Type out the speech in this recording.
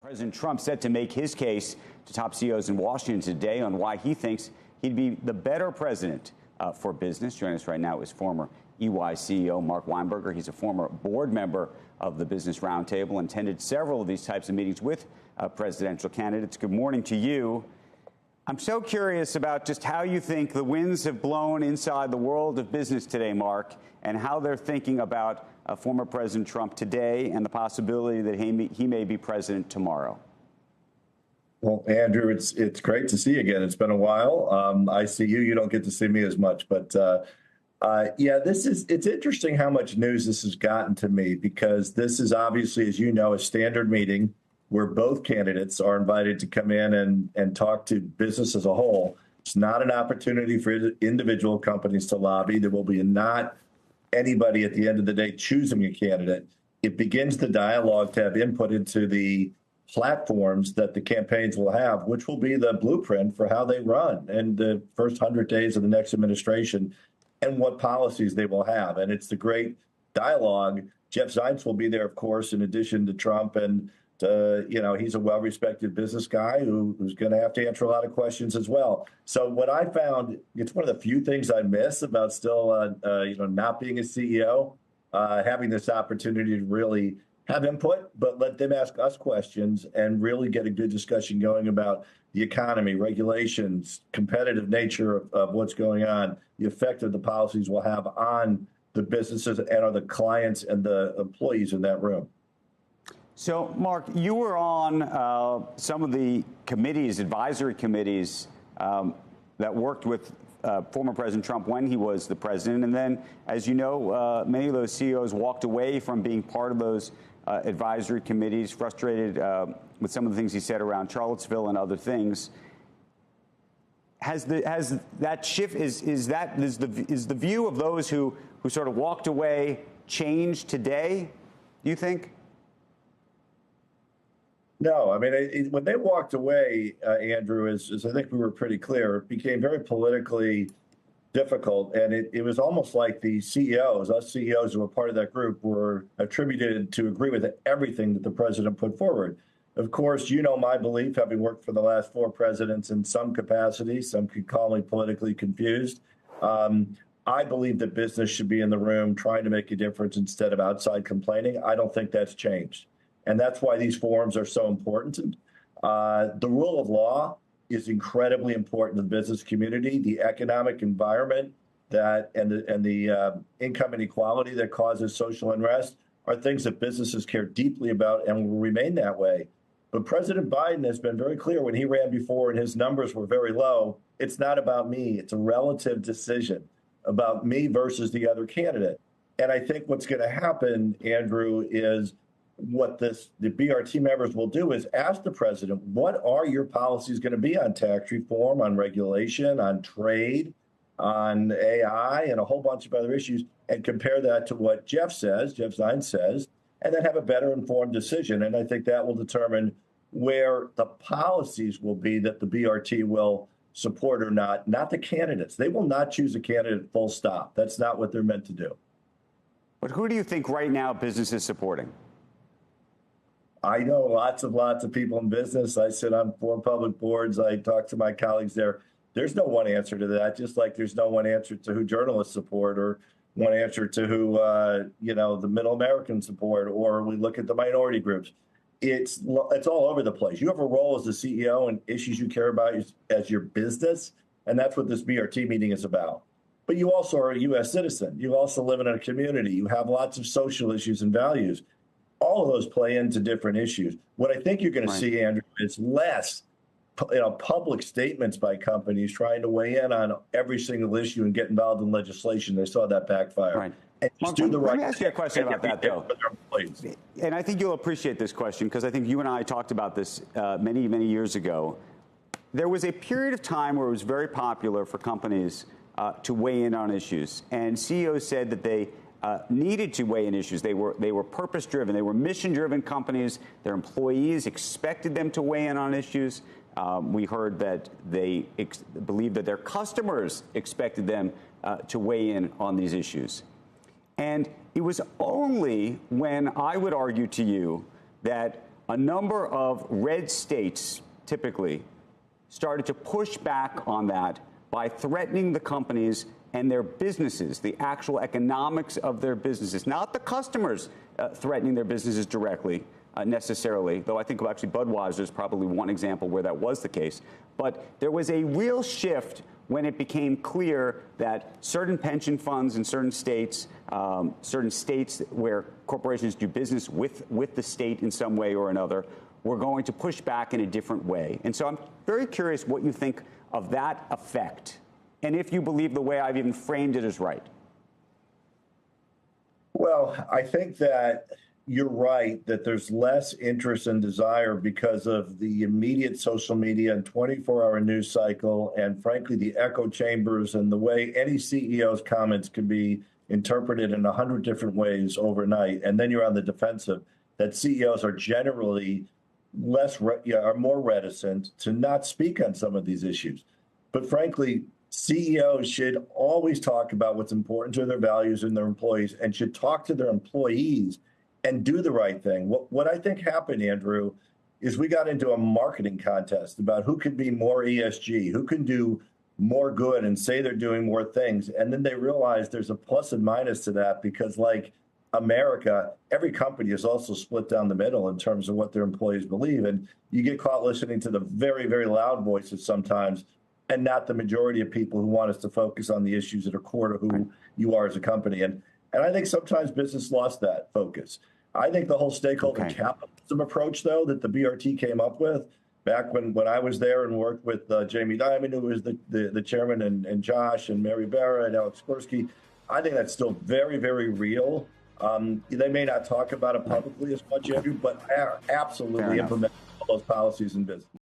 President Trump set to make his case to top CEOs in Washington today on why he thinks he'd be the better president for business. Joining us right now is former EY CEO Mark Weinberger. He's a former board member of the Business Roundtable and attended several of these types of meetings with presidential candidates. Good morning to you. I'm so curious about just how you think the winds have blown inside the world of business today, Mark, and how they're thinking about former President Trump today and the possibility that he may be president tomorrow. Well, Andrew, it's great to see you again. It's been a while. I see you. You don't get to see me as much, but yeah, it's interesting how much news this has gotten to me, because this is obviously, as you know, a standard meeting where both candidates are invited to come in and talk to business as a whole. It's not an opportunity for individual companies to lobby. There will be not anybody at the end of the day choosing a candidate. It begins the dialogue to have input into the platforms that the campaigns will have, which will be the blueprint for how they run in the first 100 days of the next administration and what policies they will have. And it's the great dialogue. Jeff Zients will be there, of course, in addition to Trump. And, he's a well-respected business guy who's going to have to answer a lot of questions as well. So what I found, it's one of the few things I miss about still, not being a CEO, having this opportunity to really have input, but let them ask us questions and really get a good discussion going about the economy, regulations, competitive nature of what's going on, the effect of the policies will have on the businesses and on the clients and the employees in that room. So, Mark, you were on some of the committees, advisory committees that worked with former President Trump when he was the president. And then, as you know, many of those CEOs walked away from being part of those advisory committees, frustrated with some of the things he said around Charlottesville and other things. Has that shift, is the view of those who sort of walked away changed today, do you think? No, I mean, when they walked away, Andrew, as I think we were pretty clear, it became very politically difficult. And it was almost like the CEOs, us CEOs who were part of that group, were attributed to agree with everything that the president put forward. Of course, you know my belief, having worked for the last 4 presidents in some capacity, some could call me politically confused. I believe that business should be in the room trying to make a difference instead of outside complaining. I don't think that's changed. And that's why these forums are so important. The rule of law is incredibly important to the business community. The economic environment and the income inequality that causes social unrest are things that businesses care deeply about and will remain that way. But President Biden has been very clear when he ran before and his numbers were very low. It's not about me. It's a relative decision about me versus the other candidate. And I think what's going to happen, Andrew, is what the BRT members will do is ask the president, what are your policies going to be on tax reform, on regulation, on trade, on AI, and a whole bunch of other issues, and compare that to what Jeff Zients says, and then have a better informed decision. And I think that will determine where the policies will be that the BRT will support or not the candidates. They will not choose a candidate full stop. That's not what they're meant to do. But who do you think right now business is supporting? I know lots of people in business. I sit on 4 public boards. I talk to my colleagues there. There's no one answer to that, just like there's no one answer to who journalists support or one answer to who, the middle American support, or we look at the minority groups. It's all over the place. You have a role as the CEO and issues you care about as your business, and that's what this BRT meeting is about. But you also are a U.S. citizen. You also live in a community. You have lots of social issues and values. All of those play into different issues. What I think you're going to see, Andrew, is less public statements by companies trying to weigh in on every single issue and get involved in legislation. They saw that backfire. Right. And Mark, do the right let me ask you a question about that, though. And I think you'll appreciate this question, because I think you and I talked about this many, many years ago. There was a period of time where it was very popular for companies to weigh in on issues. And CEOs said that they needed to weigh in issues. They were purpose-driven. They were mission-driven companies. Their employees expected them to weigh in on issues. We heard that they believed that their customers expected them to weigh in on these issues. And it was only when I would argue to you that a number of red states typically started to push back on that by threatening the companies and their businesses, the actual economics of their businesses, not the customers threatening their businesses directly necessarily, though I think actually Budweiser is probably one example where that was the case. But there was a real shift when it became clear that certain pension funds in certain states where corporations do business with the state in some way or another, were going to push back in a different way. And so I'm very curious what you think of that effect, and if you believe the way I've even framed it is right. Well, I think that you're right that there's less interest and desire because of the immediate social media and 24-hour news cycle, and frankly, the echo chambers and the way any CEO's comments can be interpreted in 100 different ways overnight. And then you're on the defensive, that CEOs are generally are more reticent to not speak on some of these issues. But frankly, CEOs should always talk about what's important to their values and their employees, and should talk to their employees and do the right thing. What I think happened, Andrew, is we got into a marketing contest about who could be more ESG, who can do more good and say they're doing more things. And then they realized there's a plus and minus to that, because like America, every company is also split down the middle in terms of what their employees believe. And you get caught listening to the very, very loud voices sometimes, and not the majority of people who want us to focus on the issues that are core to who you are as a company. And I think sometimes business lost that focus. I think the whole stakeholder capitalism approach, though, that the BRT came up with back when I was there and worked with Jamie Dimon, who was the chairman, and Josh and Mary Barra and Alex Sikorsky, I think that's still very, very real. They may not talk about it publicly as much, Andrew, but are absolutely implementing all those policies in business.